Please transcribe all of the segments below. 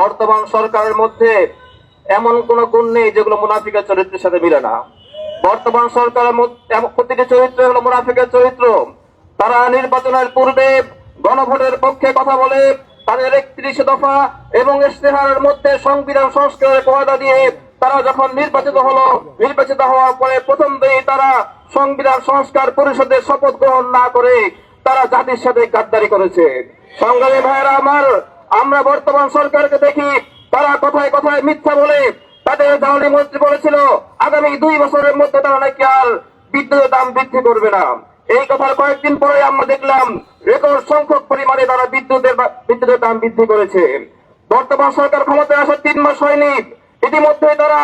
বর্তমান সরকারের মধ্যে এমন কোন গুণ নেই যেগুলো মুনাফিকের চরিত্রের সাথে মিলে না। বর্তমান সরকারের মধ্যে প্রতিটি চরিত্র হলো মুনাফিকের চরিত্র। তারা নির্বাচনের পূর্বে গণভোটের পক্ষে কথা বলে, তাদের 31 দফা এবং ইশতেহারের মধ্যে সংবিধান সংস্কারের ওয়াদা দিয়ে তারা যখন নির্বাচিত হওয়ার পরে প্রথম দিনই তারা সংবিধান সংস্কার পরিষদের শপথ গ্রহণ না করে তারা জাতির সাথে গাদ্দারি করেছে। সংগ্রামী ভাইয়েরা আমার, আমরা বর্তমান সরকারকে দেখি তারা কথায় কথায় মিথ্যা বলে। তাদের জ্বালানি মন্ত্রী বলেছিল আগামী 2 বছরের মধ্যে তারা নাকি আর বিদ্যুতের দাম বৃদ্ধি করবে না। এই কথার কয়েকদিন পরে আমরা দেখলাম রেকর্ড সংখ্যক পরিমাণে তারা বিদ্যুতের দাম বৃদ্ধি করেছে। বর্তমান সরকার ক্ষমতায় আসার 3 মাস হয়নি, ইতিমধ্যে তারা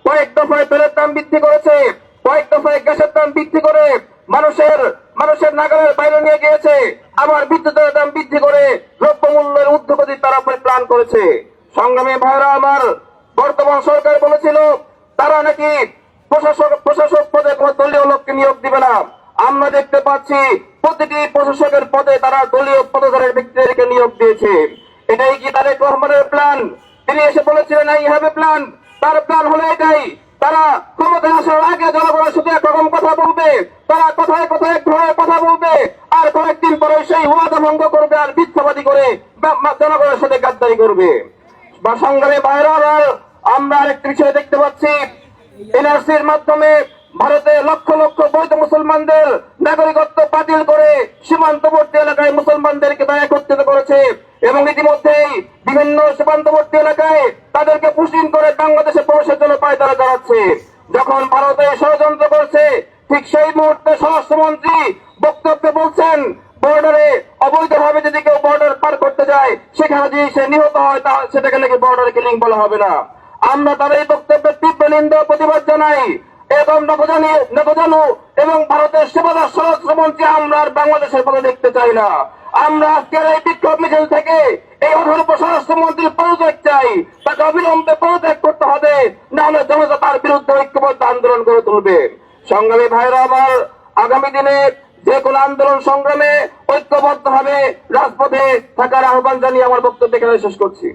কয়েক দফায় তেলের দাম বৃদ্ধি করেছে, কয়েক দফায় গ্যাসের দাম বৃদ্ধি করে মানুষের নাগালের বাইরে নিয়ে গিয়েছে। আবার বিদ্যুতের দাম বৃদ্ধি করে দ্রব্যমূল্যের ঊর্ধ্বগতি তারা প্ল্যান করেছে। সংগ্রামী ভাইরা আমার, বর্তমান সরকার বলেছিল তারা নাকি প্রশাসক পদে কোন দলীয় লোককে নিয়োগ দিবে না। আমরা দেখতে পাচ্ছি প্রতিটি প্রশাসকের পদে তারা দলীয় পদধারীর ব্যক্তিদেরকে নিয়োগ দিয়েছে। এটাই কি তারেক রহমানের প্ল্যান? তিনি এসে বলেছিলেন আই হ্যাভ এ প্ল্যান। তার প্ল্যান হলো এটাই, তারা ক্ষমতায় আসার আগে জনগণের সাথে একরকম কথা বলবে, তারা কথায় কথায় এক ধরনের কথা বলবে, আর কয়েকদিন পরে সেই ওয়াদা ভঙ্গ করবে আর মিথ্যাবাদী করে জনগণের সাথে গাদ্দারি করবে। বা সংগ্রামী ভাইরা, আমরা আরেকটি বিষয় দেখতে পাচ্ছি, এনআরসির মাধ্যমে ভারতে লক্ষ লক্ষ বৈধ মুসলমানদের নাগরিকত্ব বাতিল করে সীমান্তবর্তী এলাকায় মুসলমানদেরকে তারা একত্রিত করেছে এবং ইতিমধ্যেই বিভিন্ন সীমান্তবর্তী এলাকায় তাদেরকে পুশিং করে বাংলাদেশে প্রবেশের জন্য পায়তারা চালাচ্ছে। যখন ভারতে ষড়যন্ত্র করছে ঠিক সেই মুহূর্তে স্বরাষ্ট্রমন্ত্রী বক্তব্যে বলছেন বর্ডারে অবৈধভাবে যদি কেউ বর্ডার পার করতে যায় সেখানে যদি সে নিহত হয় তাহলে সেটাকে নাকি বর্ডার কিলিং বলা হবে না। আমরা তার এই বক্তব্যের তীব্র নিন্দা প্রতিবাদ জানাই এবং নবজানু এবং ভারতের সেবাদার স্বরাষ্ট্রমন্ত্রী আমরা আর বাংলাদেশের পথে দেখতে চাই না। আমরা আজকের এই বিক্ষোভ মিছিল থেকে এই অধর্ম স্বরাষ্ট্রমন্ত্রীর পদত্যাগ চাই, তাকে অবিলম্বে পদত্যাগ করতে হবে, না হলে জনতা তার বিরুদ্ধে ঐক্যবদ্ধ আন্দোলন গড়ে তুলবে। সংগ্রামী ভাইরা আমার, আগামী দিনে যে কোনো আন্দোলন সংগ্রামে ঐক্যবদ্ধ ভাবে রাজপথে থাকার আহ্বান জানিয়ে আমার বক্তব্য এখানে শেষ করছি।